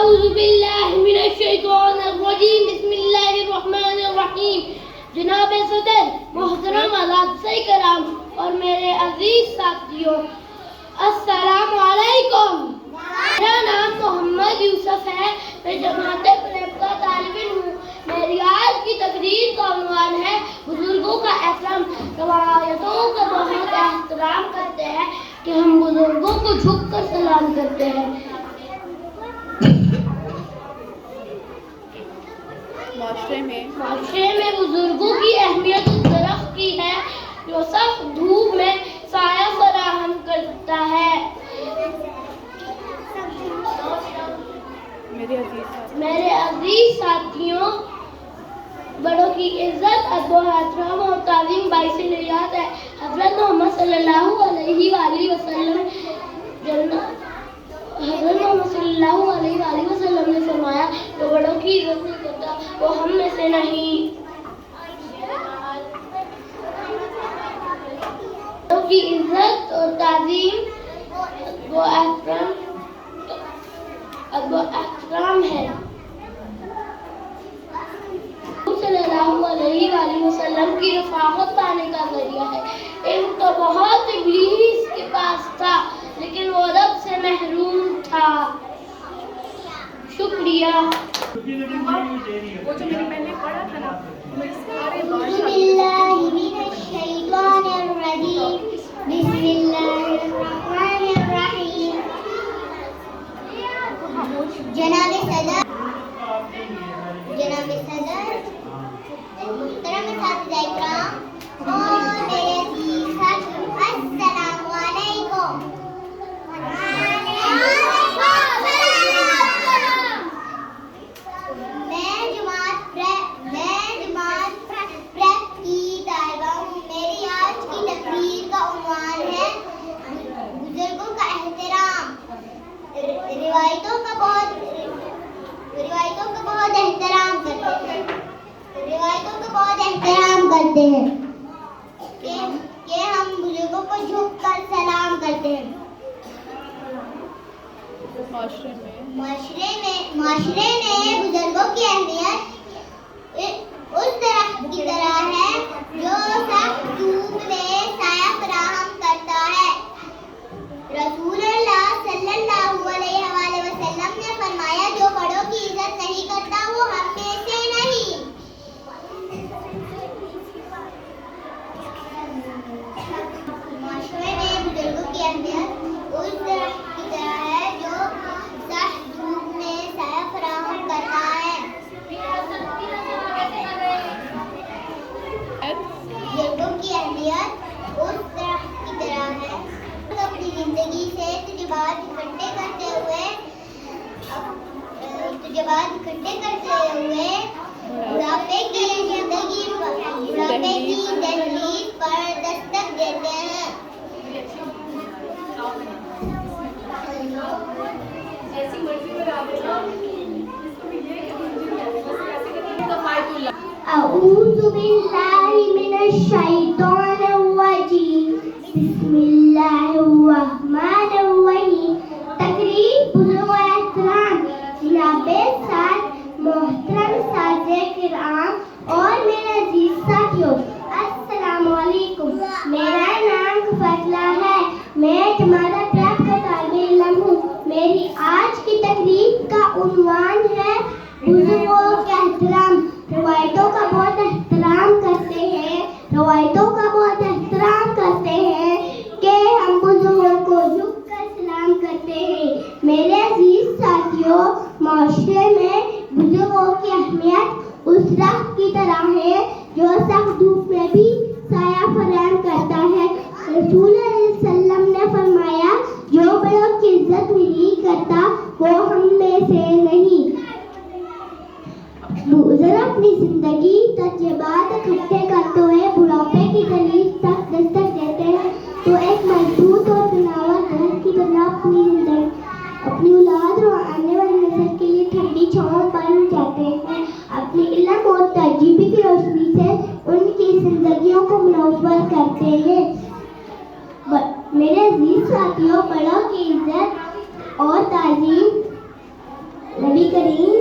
اعوذ باللہ من الشیطان الرجیم بسم اللہ الرحمن الرحیم. جناب صدر، محترم اساتذہ کرام اور میرے عزیز ساتھیوں، السلام علیکم. میرا نام محمد یوسف ہے. میں جماعت پریب کا طالب علم ہوں. میری آج کی تقریر کا عنوان ہے بزرگوں کا احترام. روایتوں کا بہت احترام کرتے ہیں کہ ہم بزرگوں کو جھک کر سلام کرتے ہیں. معاشرے میں بزرگوں کی اہمیت اس درخت کی ہے جو سخت دھوپ میں سایہ فراہم کرتا ہے. میرے عزیز ساتھیوں، بڑوں کی عزت، ادب و احترام اور تعظیم باعث نجات ہے. حضرت محمد صلی اللہ علیہ وآلہ وسلم نے فرمایا، جو بڑوں کی عزت نہیں کرتا وہ ہم میں سے نہیں. بڑوں کی عزت اور تعظیم وہ احترام ہے. صلی اللہ علیہ وآلہ وسلم کی رفاقت پانے کا ذریعہ ہے. علم تو بہت ابلیس کے پاس تھا لیکن وہ رب سے محروم تھا. شکریہ. اعوذ باللہ من الشیطان الرجیم بسم اللہ الرحمن الرحیم. جناب صدر، محترم اساتذہ کرام اور میرے عزیز ساتھیوں، السلام علیکم. میں جماعت پریب کی طالبہ ہوں. میری آج کی تقریر کا عنوان ہے بزرگوں کا احترام. روایتوں کا بہت احترام کرتے ہیں کہ ہم بزرگوں کو جھک کر سلام کرتے ہیں. معاشرے میں بزرگوں کی اہمیت اس درخت کی طرح ہے جو سخت دھوپ میں سایہ فراہم کرتا ہے. رسول اللہ صلی اللہ علیہ وآلہ وسلم نے فرمایا، جو بڑوں کی عزت نہیں کرتا وہ ہم میں سے نہیں. معاشرے میں بزرگوں کی اہمیت اس درخت کی طرح ہے جو سخت دھوپ میں سایہ فراہم کرتا ہے. بزرگوں کی اہمیت اس درخت کی طرح ہے. اپنی زندگی سے تجربات اکٹھے کرتے ہوئے بڑھاپے کی دہلیز پر دستک دیتے ہیں. اعوذ باللہ من الشیطان الرجیم بسم اللہ الرحمن الرحیم. تقریر بزرگ و احترام. جناب صدر، محترم اساتذہ کرام اور میرے عزیز ساتھیوں، السلام علیکم. میرا نام فضلہ ہے. میں جماعت پریب کا طالب علم ہوں. میری آج کی تقریر کا عنوان ہے بزرگوں کا احترام. روایتوں کا بہت احترام کرتے ہیں کہ ہم بزرگوں کو جھک کر سلام کرتے ہیں. میرے عزیز ساتھیوں، معاشرے میں بزرگوں کی اہمیت اس درخت کی طرح ہے جو سخت دھوپ میں بھی سایہ فراہم کرتا ہے. رسول اللہ صلی اللہ علیہ وسلم نے فرمایا، جو بڑوں کی عزت نہیں کرتا وہ ہم میں سے نہیں. بزرگ اپنی زندگی تجربات اکٹھے کرتے ہوئے بڑھاپے کی دہلیز تک دستک دیتے ہیں تو ایک مضبوط اور تناور درخت کی طرح اپنی اولاد اور آنے والی نسل کے لیے ٹھنڈی چھاؤں بن جاتے ہیں. اپنی علم اور تجربے کی روشنی سے ان کی زندگیوں کو منور کرتے ہیں. میرے عزیز ساتھیوں، بڑوں کی عزت اور تعظیم نبی